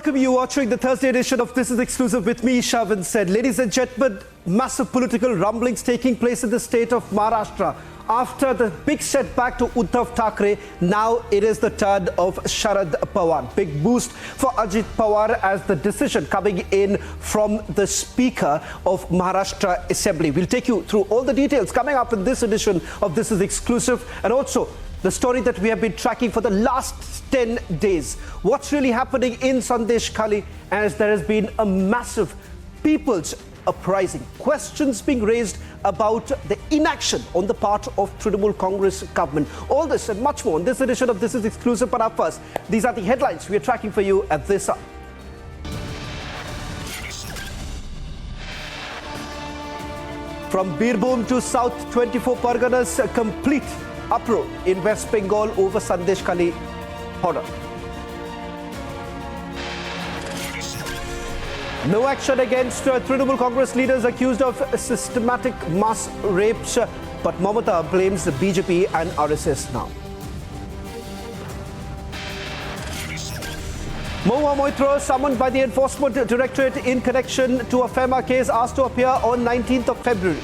welcome you watching the Thursday edition of This Is Exclusive with me, Shavan said. Ladies and gentlemen, massive political rumblings taking place in the state of Maharashtra. After the big setback to Uddhav Thackeray, now it is the turn of Sharad Pawar. Big boost for Ajit Pawar as the decision coming in from the Speaker of Maharashtra Assembly. We'll take you through all the details coming up in this edition of This Is Exclusive, and also the story that we have been tracking for the last 10 days. What's really happening in Sandeshkhali, as there has been a massive people's uprising. Questions being raised about the inaction on the part of Trinamool Congress government. All this and much more in this edition of This Is Exclusive. But up first, these are the headlines we are tracking for you at this hour. From Birbhum to South 24 Parganas, a complete uproar in West Bengal over Sandeshkhali order. No action against Trinamool Congress leaders accused of systematic mass rapes, but Mamata blames the BJP and RSS now. Mahua Moitra, summoned by the Enforcement Directorate in connection to a FEMA case, asked to appear on 19th of February.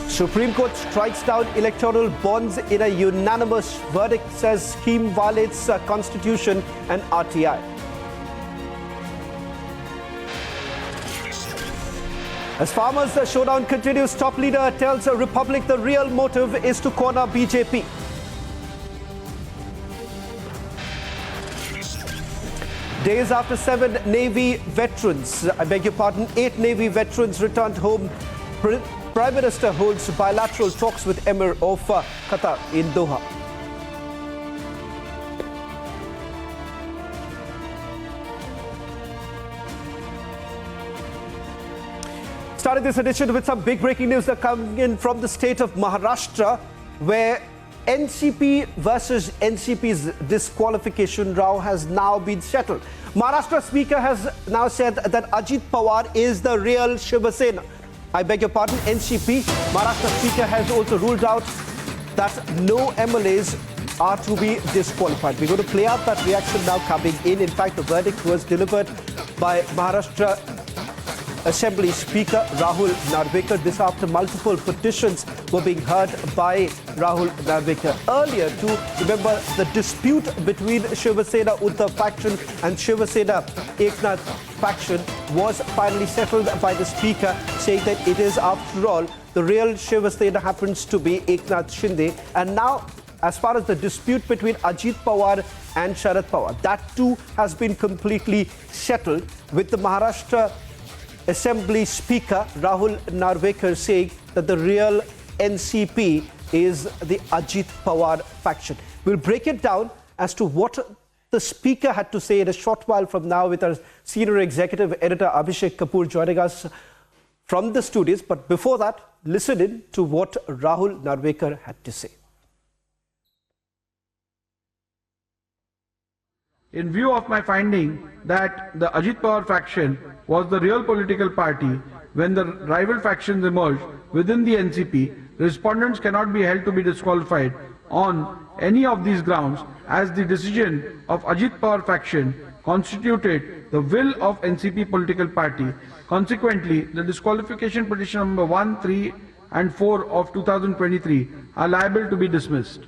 Supreme Court strikes down electoral bonds in a unanimous verdict, says scheme violates Constitution and RTI. As farmers' showdown continues, top leader tells Republic the real motive is to corner BJP. Days after 7 Navy veterans, 8 Navy veterans returned home, Prime Minister holds bilateral talks with Emir of Qatar in Doha. Starting this edition with some big breaking news that come in from the state of Maharashtra, where NCP versus NCP's disqualification row has now been settled. Maharashtra Speaker has now said that Ajit Pawar is the real Shiva Sena. I beg your pardon, NCP. Maharashtra Speaker has also ruled out that no MLAs are to be disqualified. We're going to play out that reaction now coming in. In fact, the verdict was delivered by Maharashtra Assembly Speaker Rahul Narvekar. This after multiple petitions were being heard by Rahul Narvekar. Earlier, to remember, the dispute between Shiva Sena Uddhav faction and Shiva Sena Eknath faction was finally settled by the Speaker, saying that it is, after all, the real Shiva Sena happens to be Eknath Shinde. And now, as far as the dispute between Ajit Pawar and Sharad Pawar, that too has been completely settled, with the Maharashtra Assembly Speaker Rahul Narvekar saying that the real NCP is the Ajit Pawar faction. We'll break it down as to what the Speaker had to say in a short while from now, with our senior executive editor Abhishek Kapoor joining us from the studios. But before that, listen in to what Rahul Narvekar had to say. In view of my finding that the Ajit Pawar faction was the real political party when the rival factions emerged within the NCP, respondents cannot be held to be disqualified on any of these grounds, as the decision of Ajit Pawar faction constituted the will of NCP political party. Consequently, the disqualification petition number 1, 3 and 4 of 2023 are liable to be dismissed.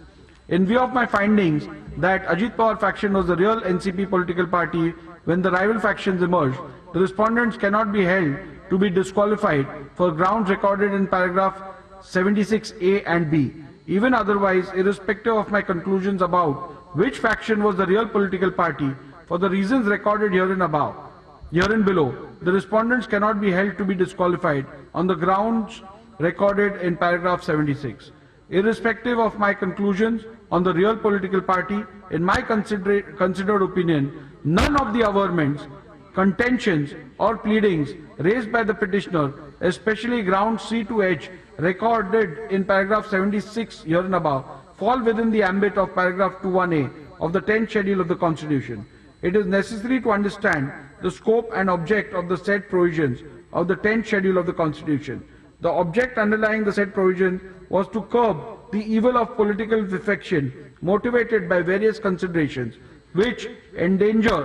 In view of my findings that Ajit Pawar faction was the real NCP political party when the rival factions emerged, the respondents cannot be held to be disqualified for grounds recorded in paragraph 76A and B. Even otherwise, irrespective of my conclusions about which faction was the real political party, for the reasons recorded herein below, the respondents cannot be held to be disqualified on the grounds recorded in paragraph 76. Irrespective of my conclusions on the real political party, in my considered opinion, none of the averments, contentions or pleadings raised by the petitioner, especially ground C to H recorded in paragraph 76 herein above, fall within the ambit of paragraph 21A of the 10th schedule of the Constitution. It is necessary to understand the scope and object of the said provisions of the 10th schedule of the Constitution. The object underlying the said provision was to curb the evil of political defection motivated by various considerations which endanger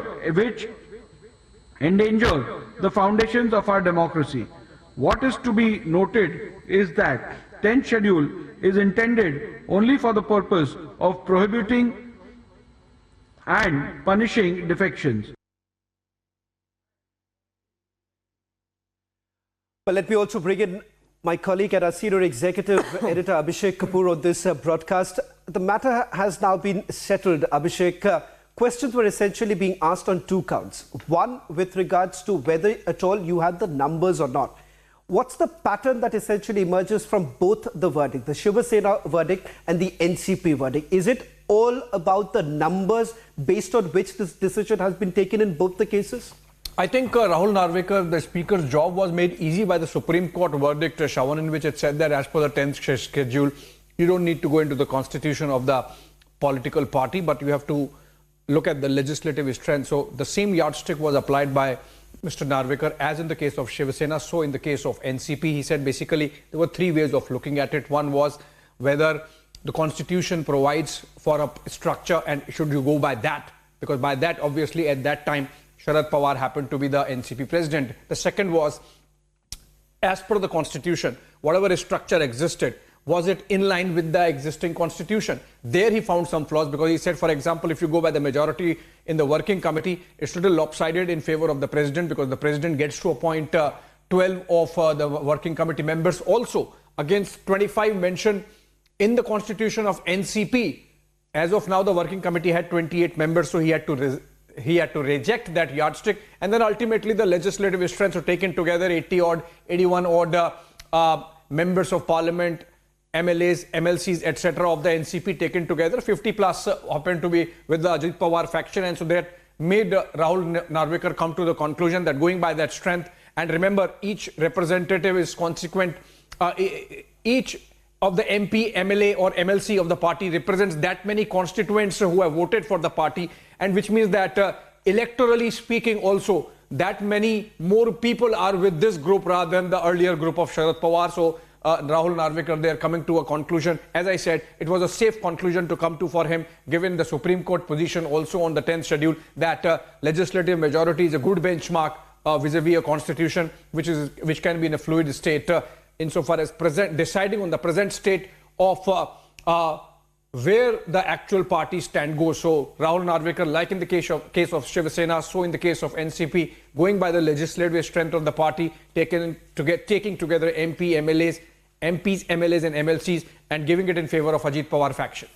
the foundations of our democracy. What is to be noted is that 10th schedule is intended only for the purpose of prohibiting and punishing defections. Well, let me also bring in my colleague and our senior executive editor Abhishek Kapoor on this broadcast. The matter has now been settled, Abhishek. Questions were essentially being asked on two counts. One, with regards to whether at all you had the numbers or not. What's the pattern that essentially emerges from both the verdict, the Shiv Sena verdict and the NCP verdict? Is it all about the numbers based on which this decision has been taken in both the cases? I think Rahul Narvekar, the Speaker's job was made easy by the Supreme Court verdict, Shawan, in which it said that as per the 10th schedule, you don't need to go into the constitution of the political party, but you have to look at the legislative strength. So the same yardstick was applied by Mr. Narvekar as in the case of Shiv Sena, so in the case of NCP. He said basically there were three ways of looking at it. One was whether the constitution provides for a structure and should you go by that, because by that obviously at that time Sharad Pawar happened to be the NCP president. The second was, as per the constitution, whatever structure existed, was it in line with the existing constitution? There he found some flaws, because he said, for example, if you go by the majority in the working committee, it's a little lopsided in favor of the president, because the president gets to appoint 12 of the working committee members. Also, against 25 mentioned in the constitution of NCP, as of now the working committee had 28 members, so he had to reject that yardstick. And then ultimately the legislative strengths were taken together, 81 odd members of parliament, MLAs, MLCs, etc. of the NCP taken together. 50 plus happened to be with the Ajit Pawar faction, and so that made Rahul Narvekar come to the conclusion that going by that strength, and remember, each representative is consequent, each of the MP, MLA or MLC of the party represents that many constituents who have voted for the party, and which means that electorally speaking also, that many more people are with this group rather than the earlier group of Sharad Pawar. So Rahul Narvekar, they are coming to a conclusion. As I said, it was a safe conclusion to come to for him, given the Supreme Court position also on the 10th schedule, that legislative majority is a good benchmark vis-a-vis a constitution, which can be in a fluid state, insofar as deciding on the present state of where the actual party stand goes. So Rahul Narvekar, like in the case of Shiv Sena, so in the case of NCP, going by the legislative strength of the party, taking together MPs, MLAs and MLCs, and giving it in favor of Ajit Pawar faction.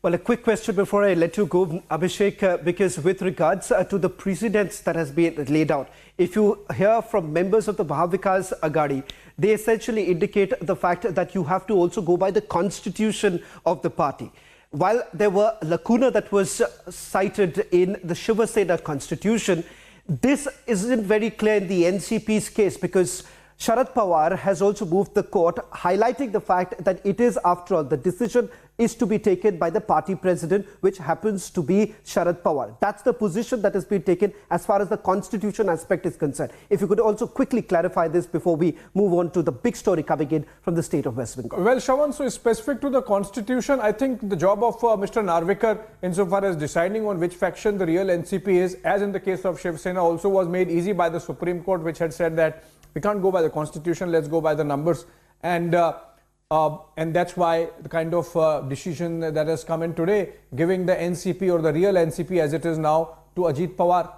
Well, a quick question before I let you go, Abhishek, because with regards to the precedents that has been laid out, if you hear from members of the Mahavikas Aghadi, they essentially indicate the fact that you have to also go by the constitution of the party. While there were lacuna that was cited in the Shiv Sena constitution, this isn't very clear in the NCP's case, because Sharad Pawar has also moved the court, highlighting the fact that it is, after all, the decision is to be taken by the party president, which happens to be Sharad Pawar. That's the position that has been taken as far as the constitution aspect is concerned. If you could also quickly clarify this before we move on to the big story coming in from the state of West Bengal. Well, Shawan, so specific to the constitution, I think the job of Mr. Narvekar, insofar as deciding on which faction the real NCP is, as in the case of Shiv Sena, also was made easy by the Supreme Court, which had said that we can't go by the constitution, let's go by the numbers. And that's why the kind of decision that has come in today, giving the NCP or the real NCP as it is now to Ajit Pawar.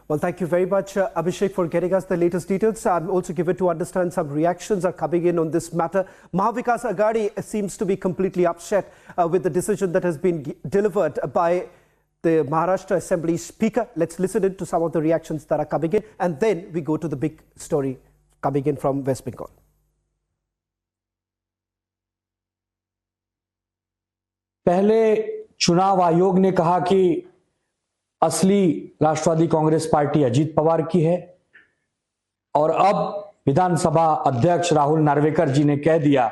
Well, thank you very much, Abhishek, for getting us the latest details. I'm also given to understand some reactions are coming in on this matter. Mahavikas Aghadi seems to be completely upset with the decision that has been delivered by the Maharashtra Assembly Speaker. Let's listen in to some of the reactions that are coming in, and then we go to the big story coming in from West Bengal. पहले चुनाव आयोग ने कहा कि असली राष्ट्रवादी Congress party Ajit Pawar की है, और अब विधानसभा अध्यक्ष राहुल नार्वेकर जी ने कह दिया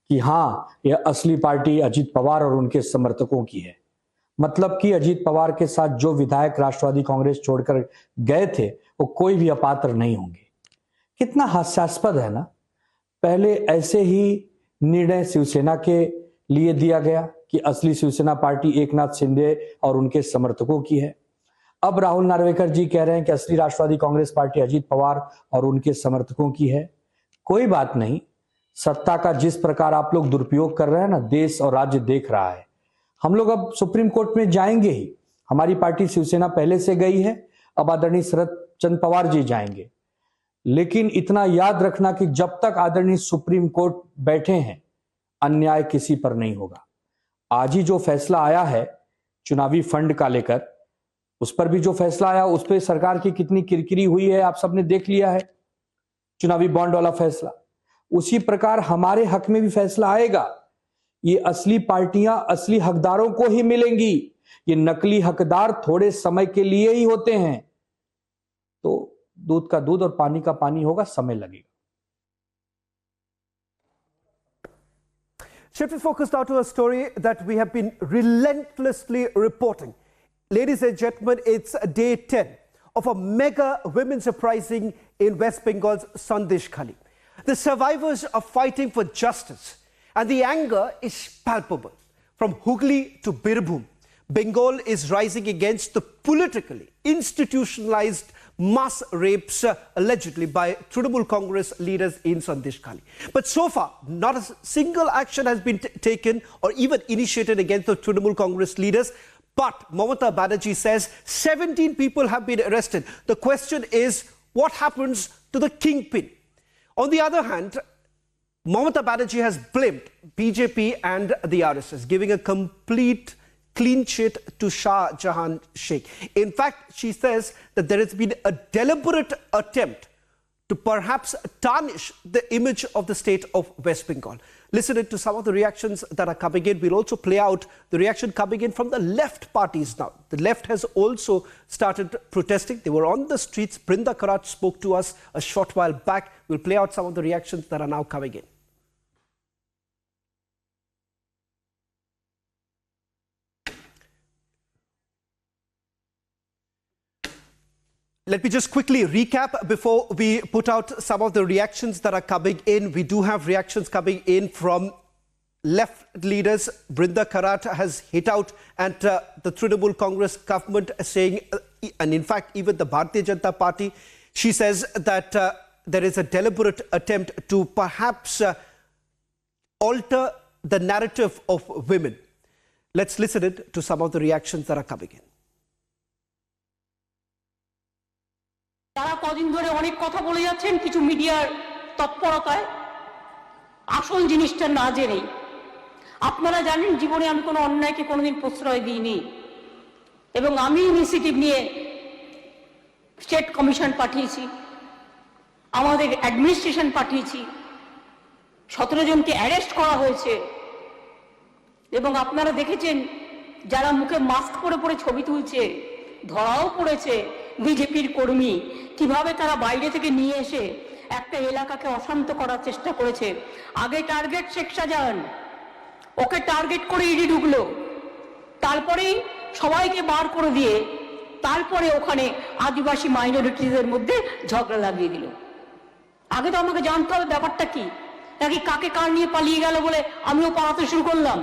कि हां, यह असली पार्टी अजीत पवार और उनके समर्थकों की है। मतलब कि अजीत पवार के साथ जो विधायक राष्ट्रवादी कांग्रेस छोड़कर गए थे, वो कोई भी अपात्र नहीं होंगे। कितना हास्यास्पद है ना। पहले ऐसे ही निर्णय शिवसेना के लिए दिया गया कि असली शिवसेना पार्टी एकनाथ शिंदे और उनके समर्थकों की है। अब राहुल नार्वेकर जी कह रहे हैं कि असली राष्ट्रवादी कांग्रेस पार्टी अजीत पवार और उनके समर्थकों की है। कोई बात नहीं, सत्ता का जिस प्रकार आप लोग दुरुपयोग कर रहे हैं ना, देश और राज्य देख रहा है। हम लोग अब सुप्रीम कोर्ट में जाएंगे ही। हमारी पार्टी शिवसेना पहले से गई है, अब आदरणीय शरद चंद्र पवार जी जाएंगे। लेकिन इतना याद रखना कि जब तक आदरणीय सुप्रीम कोर्ट बैठे हैं, अन्याय किसी पर नहीं होगा। आज ही जो फैसला आया है चुनावी फंड का लेकर, उस पर भी जो फैसला आया उस पर सरकार की कितनी किरकिरी हुई है आप सबने देख लिया है, चुनावी बॉन्ड वाला फैसला। उसी प्रकार हमारे हक में भी फैसला आएगा। ये असली पार्टियां असली हकदारों को ही मिलेंगी। ये नकली हकदार थोड़े समय के लिए ही होते हैं। तो दूध का दूध और पानी का पानी होगा, समय लगेगा। Shift is focused now to a story that we have been relentlessly reporting. Ladies and gentlemen, it's day 10 of a mega women's uprising in West Bengal's Sandeshkhali. The survivors are fighting for justice and the anger is palpable. From Hooghly to Birbhum, Bengal is rising against the politically institutionalized mass rapes allegedly by Trinamool Congress leaders in Sandeshkhali. But so far, not a single action has been taken or even initiated against the Trinamool Congress leaders. But Mamata Banerjee says 17 people have been arrested. The question is, what happens to the kingpin? On the other hand, Mamata Banerjee has blamed BJP and the RSS, giving a complete clean sheet to Shah Jahan Sheikh. In fact, she says that there has been a deliberate attempt to perhaps tarnish the image of the state of West Bengal. Listen to some of the reactions that are coming in. We'll also play out the reaction coming in from the left parties now. The left has also started protesting. They were on the streets. Brinda Karat spoke to us a short while back. We'll play out some of the reactions that are now coming in. Let me just quickly recap before we put out some of the reactions that are coming in. We do have reactions coming in from left leaders. Brinda Karat has hit out at the Trinamool Congress government, saying, and in fact, even the Bharatiya Janata Party, she says that there is a deliberate attempt to perhaps alter the narrative of women. Let's listen to some of the reactions that are coming in. তারা কদিন ধরে অনেক কথা বলে যাচ্ছেন কিছু মিডিয়ার তৎপরতায়, আসল জিনিসটা না জেনেই। আপনারা জানেন জীবনে আমি কোনো অন্যায়কে কোনোদিন প্রশ্রয় দিইনি এবং আমি ইনিশিয়েটিভ নিয়ে স্টেট কমিশন পাঠিয়েছি, আমাদের অ্যাডমিনিস্ট্রেশন পাঠিয়েছি, 17 জনকে অ্যারেস্ট করা হয়েছে এবং আপনারা দেখেছেন যারা মুখে মাস্ক পরে পরে ছবি তুলছে ধরাও পড়েছে বিজেপির কর্মী, কিভাবে তারা বাইরে থেকে নিয়ে এসে একটা এলাকাকে অশান্ত করার চেষ্টা করেছে। আগে টার্গেট শেখ শাহজাহান, ওকে টার্গেট করে ইডি ঢুকলো, তারপরেই সবাইকে বার করে দিয়ে তারপরে ওখানে আদিবাসী মাইনরিটিদের মধ্যে ঝগড়া লাগিয়ে দিল। আগে তো আমাকে জানতে হবে ব্যাপারটা কি, নাকি কাকে কার নিয়ে পালিয়ে গেল বলে আমিও পালাতে শুরু করলাম।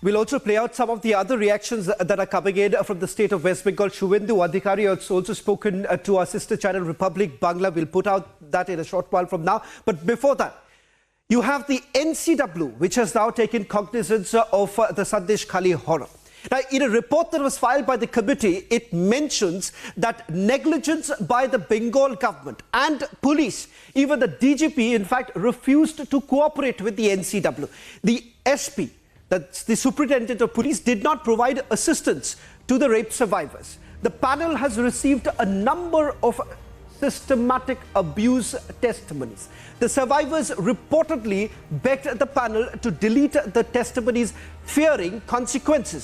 We'll also play out some of the other reactions that are coming in from the state of West Bengal. Suvendu Adhikari has also spoken to our sister channel Republic Bangla. We'll put out that in a short while from now. But before that, you have the NCW, which has now taken cognizance of the Sandeshkhali horror. Now, in a report that was filed by the committee, it mentions that negligence by the Bengal government and police, even the DGP, in fact, refused to cooperate with the NCW. The SP, that's the Superintendent of Police, did not provide assistance to the rape survivors. The panel has received a number of systematic abuse testimonies. The survivors reportedly begged the panel to delete the testimonies, fearing consequences.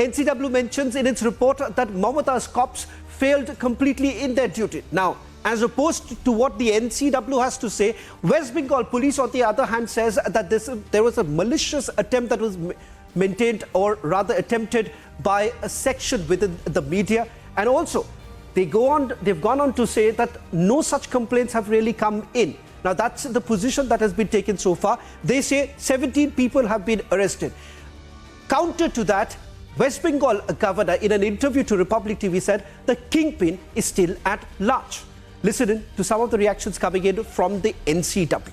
NCW mentions in its report that Mamata's cops failed completely in their duty. Now, As opposed to what the NCW has to say, West Bengal police, on the other hand, says that there was a malicious attempt that was maintained, or rather attempted, by a section within the media. And also, they've gone on to say that no such complaints have really come in. Now, that's the position that has been taken so far. They say 17 people have been arrested. Counter to that, West Bengal governor, in an interview to Republic TV, said the kingpin is still at large. Listen in to some of the reactions coming in from the NCW.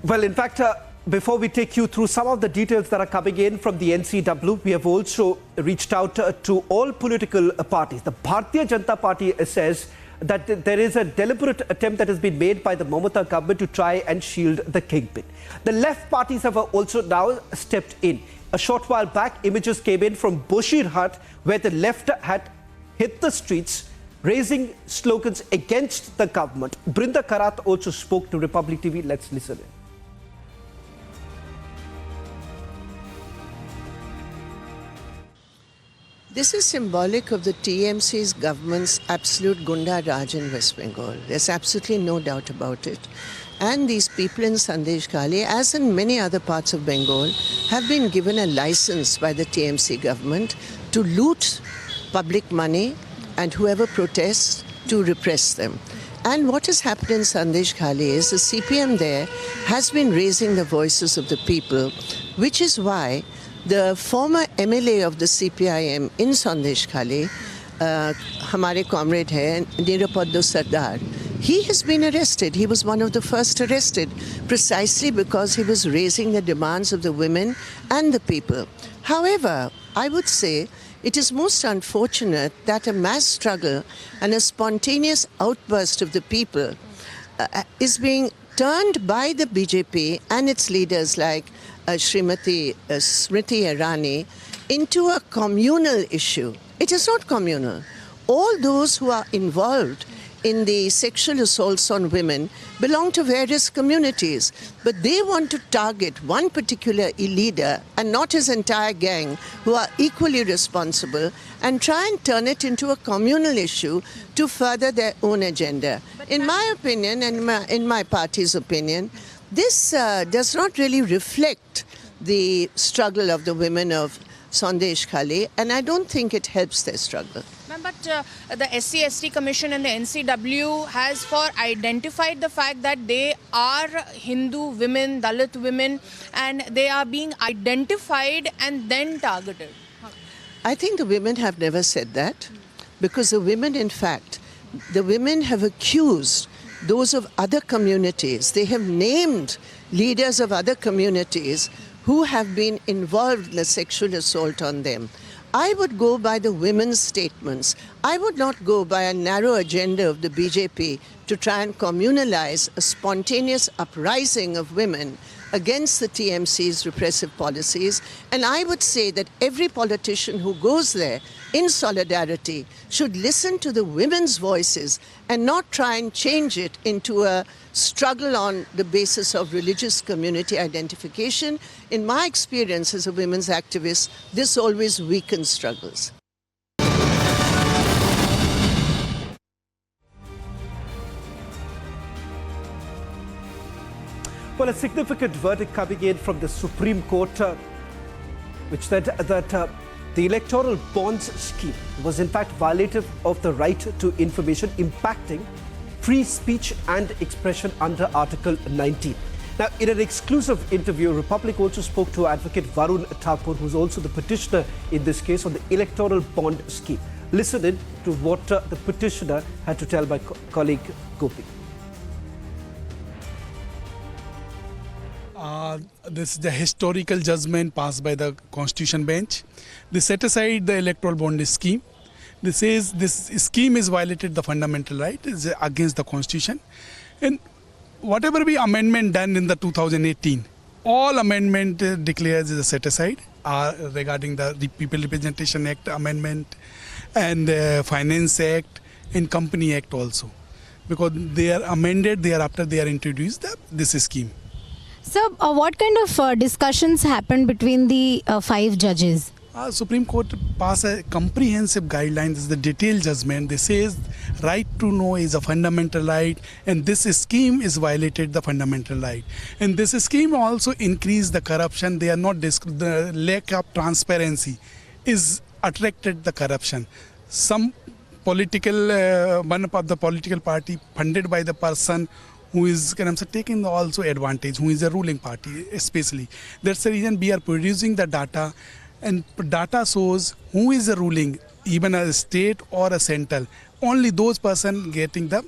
Well, in fact, before we take you through some of the details that are coming in from the NCW, we have also reached out to all political parties. The Bharatiya Janata Party says that there is a deliberate attempt that has been made by the Mamata government to try and shield the kingpin. The left parties have also now stepped in. A short while back, images came in from Boshirhat, where the left had hit the streets, raising slogans against the government. Brinda Karat also spoke to Republic TV. Let's listen in. This is symbolic of the TMC's government's absolute Gunda Raj in West Bengal. There's absolutely no doubt about it. And these people in Sandeshkhali, as in many other parts of Bengal, have been given a license by the TMC government to loot public money and whoever protests, to repress them. And what has happened in Sandeshkhali is the CPM there has been raising the voices of the people, which is why the former MLA of the CPIM in Sandeshkhali, Hamare comrade hai, Nirapaddo Sardar, he has been arrested. He was one of the first arrested, precisely because he was raising the demands of the women and the people. However, I would say it is most unfortunate that a mass struggle and a spontaneous outburst of the people is being turned by the BJP and its leaders like Srimati Smriti Irani into a communal issue. It is not communal. All those who are involved in the sexual assaults on women belong to various communities, but they want to target one particular leader and not his entire gang, who are equally responsible, and try and turn it into a communal issue to further their own agenda. In my opinion, and in my party's opinion, this does not really reflect the struggle of the women of Sandeshkhali, and I don't think it helps their struggle. Ma'am, but the SC/ST Commission and the NCW has identified the fact that they are Hindu women, Dalit women, and they are being identified and then targeted. I think the women have never said that, because the women, in fact, the women have accused those of other communities. They have named leaders of other communities who have been involved in the sexual assault on them. I would go by the women's statements. I would not go by a narrow agenda of the BJP to try and communalize a spontaneous uprising of women against the TMC's repressive policies. And I would say that every politician who goes there in solidarity should listen to the women's voices and not try and change it into a struggle on the basis of religious community identification. In my experience as a women's activist, this always weakens struggles. Well, a significant verdict coming in from the Supreme Court, which said that the electoral bonds scheme was in fact violative of the right to information, impacting free speech and expression under Article 19. Now, in an exclusive interview, Republic also spoke to Advocate Varun Thakur, who's also the petitioner in this case, on the electoral bond scheme. Listen in to what the petitioner had to tell my colleague Gopi. This is the historical judgment passed by the Constitution bench. They set aside the electoral bond scheme. They says this scheme is violated the fundamental right, is against the Constitution. And whatever be amendment done in the 2018, all amendment declares is set aside regarding the People Representation Act amendment and Finance Act and Company Act also. Because they are amended thereafter they are introduced this scheme. So, what kind of discussions happened between the 5 judges? Supreme Court passed a comprehensive guidelines, is the detailed judgment. They says right to know is a fundamental right, and this scheme is violated the fundamental right. And this scheme also increased the corruption. They are not the lack of transparency is attracted the corruption. Some political one of the political party funded by the person who is taking also advantage, who is a ruling party especially. That's the reason we are producing the data. And data shows who is the ruling, even a state or a central. Only those person getting the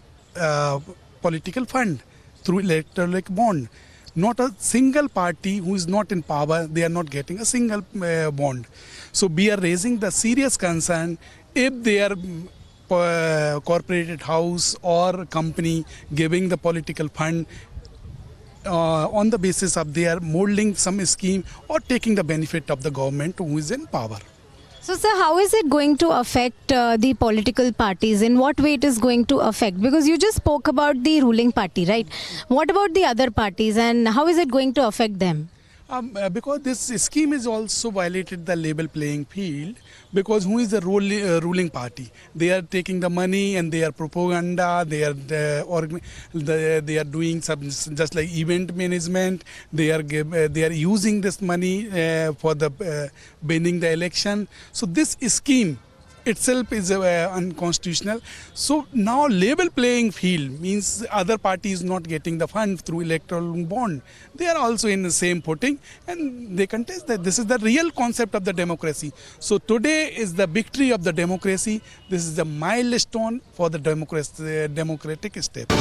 political fund through electoral bond. Not a single party who is not in power, they are not getting a single bond. So we are raising the serious concern if they are corporate house or company giving the political fund on the basis of they are molding some scheme or taking the benefit of the government who is in power. So, sir, how is it going to affect the political parties? In what way it is going to affect? Because you just spoke about the ruling party, right? What about the other parties and how is it going to affect them? Because this scheme is also violated the level playing field, because who is the ruling party? They are taking the money and they are propaganda, they are doing some just like event management, they are using this money for the winning the election. So this scheme itself is unconstitutional. So now level playing field means other party is not getting the fund through electoral bond. They are also in the same footing and they contest that. This is the real concept of the democracy. So today is the victory of the democracy. This is the milestone for the democratic step.